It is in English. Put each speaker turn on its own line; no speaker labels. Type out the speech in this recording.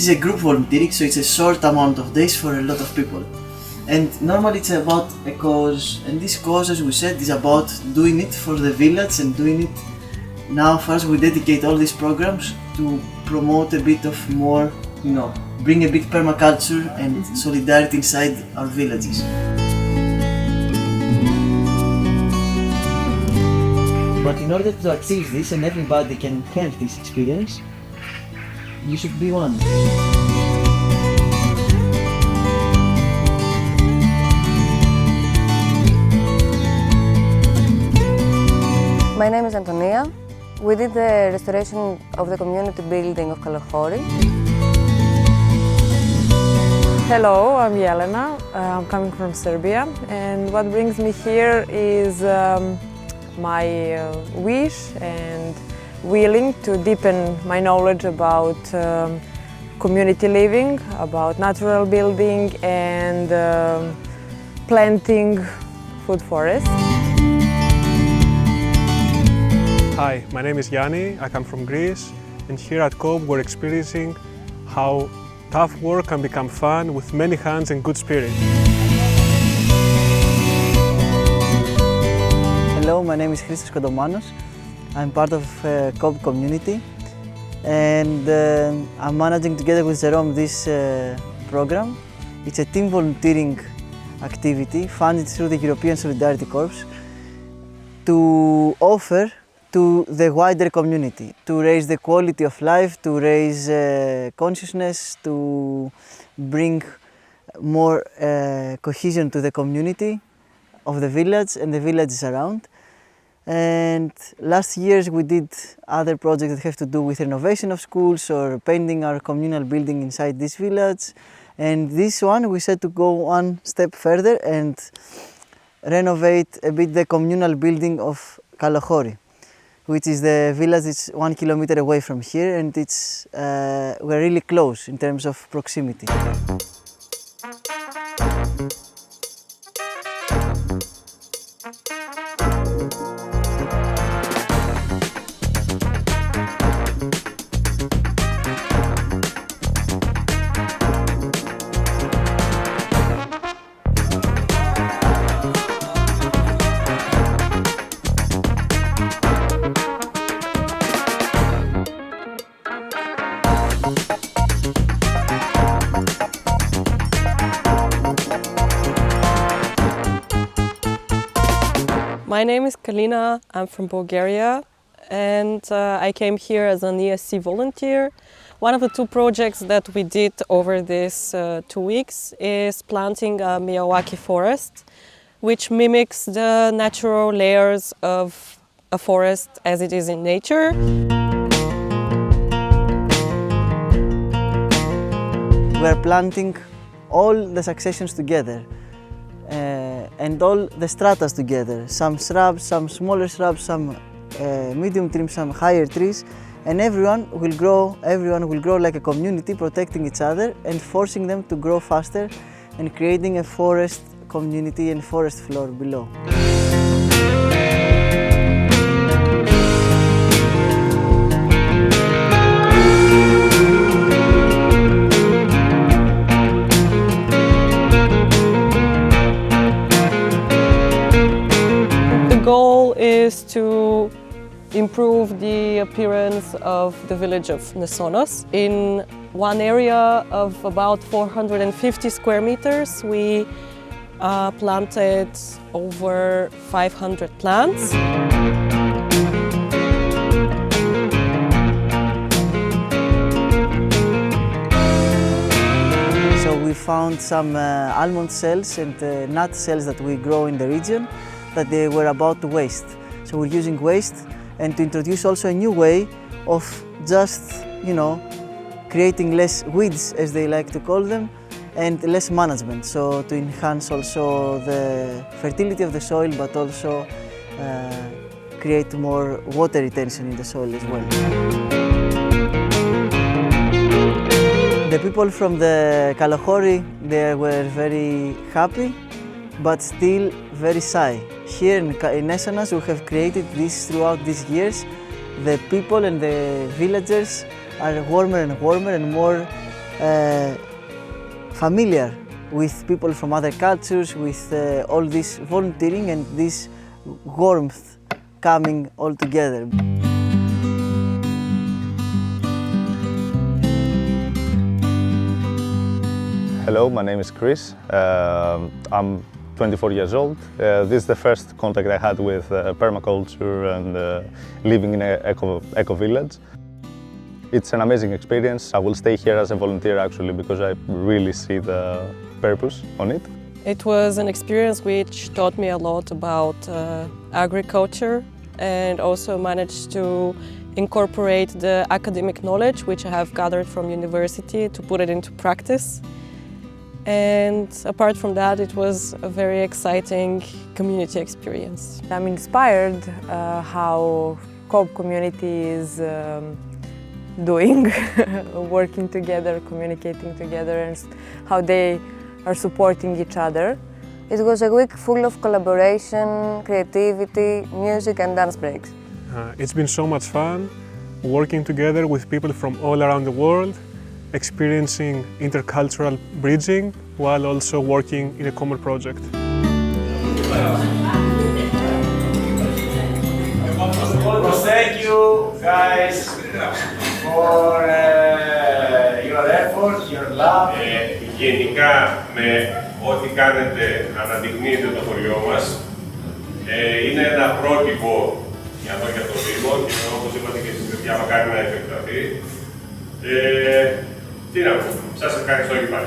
is a group volunteering, so it's a short amount of days for a lot of people. And normally it's about a cause, and this cause, as we said, is about doing it for the village and doing it now. First, we dedicate all these programs to promote a bit of more, bring a bit permaculture and solidarity inside our villages. But in order to achieve this, and everybody can have this experience, you should be one.
My name is Antonia. We did the restoration of the community building of Kalahori.
Hello, I'm Jelena. I'm coming from Serbia, and what brings me here is my wish and willing to deepen my knowledge about community living, about natural building and planting food forests.
Hi, my name is Yanni, I come from Greece, and here at COPE we're experiencing how tough work can become fun with many hands and good spirit.
Hello, my name is Christos Kondomanos. I'm part of COPE community, and I'm managing together with Jerome this program. It's a team volunteering activity funded through the European Solidarity Corps to offer to the wider community, to raise the quality of life, to raise consciousness, to bring more cohesion to the community of the village and the villages around. And last years we did other projects that have to do with renovation of schools or painting our communal building inside this village. And this one we said to go one step further and renovate a bit the communal building of Kalahori, which is the village that's 1 kilometer away from here, and it's we're really close in terms of proximity.
My name is Kalina, I'm from Bulgaria, and I came here as an ESC volunteer. One of the two projects that we did over these 2 weeks is planting a Miyawaki forest, which mimics the natural layers of a forest as it is in nature.
We are planting all the successions together. And all the stratas together, some shrubs, some smaller shrubs, some medium trees, some higher trees, and everyone will grow like a community, protecting each other and forcing them to grow faster and creating a forest community and forest floor below.
The goal is to improve the appearance of the village of Nesonos. In one area of about 450 square meters, we planted over 500 plants.
So we found some almond cells and nut cells that we grow in the region that they were about to waste. So we're using waste and to introduce also a new way of just, creating less weeds, as they like to call them, and less management. So to enhance also the fertility of the soil, but also create more water retention in the soil as well. The people from the Kalahori, they were very happy, but still very shy. Here in Nesonos, we have created this throughout these years. The people and the villagers are warmer and warmer and more familiar with people from other cultures, with all this volunteering and this warmth coming all together.
Hello, my name is Chris. I'm 24 years old. This is the first contact I had with permaculture and living in an eco village. It's an amazing experience. I will stay here as a volunteer actually because I really see the purpose on it.
It was an experience which taught me a lot about agriculture and also managed to incorporate the academic knowledge which I have gathered from university to put it into practice. And apart from that, it was a very exciting community experience.
I'm inspired how COB community is doing, working together, communicating together, and how they are supporting each other.
It was a week full of collaboration, creativity, music and dance breaks.
It's been so much fun working together with people from all around the world, experiencing intercultural bridging while also working in a common project.
Thank you guys for your effort, your love.
Γενικά με ό,τι κάνετε αναδεικνύεται το χωριό μας. Είναι ένα πρότυπο για εδώ και το Δήμο και όπως είπατε και εσείς παιδιά μακάρι να επεκταθεί. Τι να πω, σας ευχαριστώ και πάλι.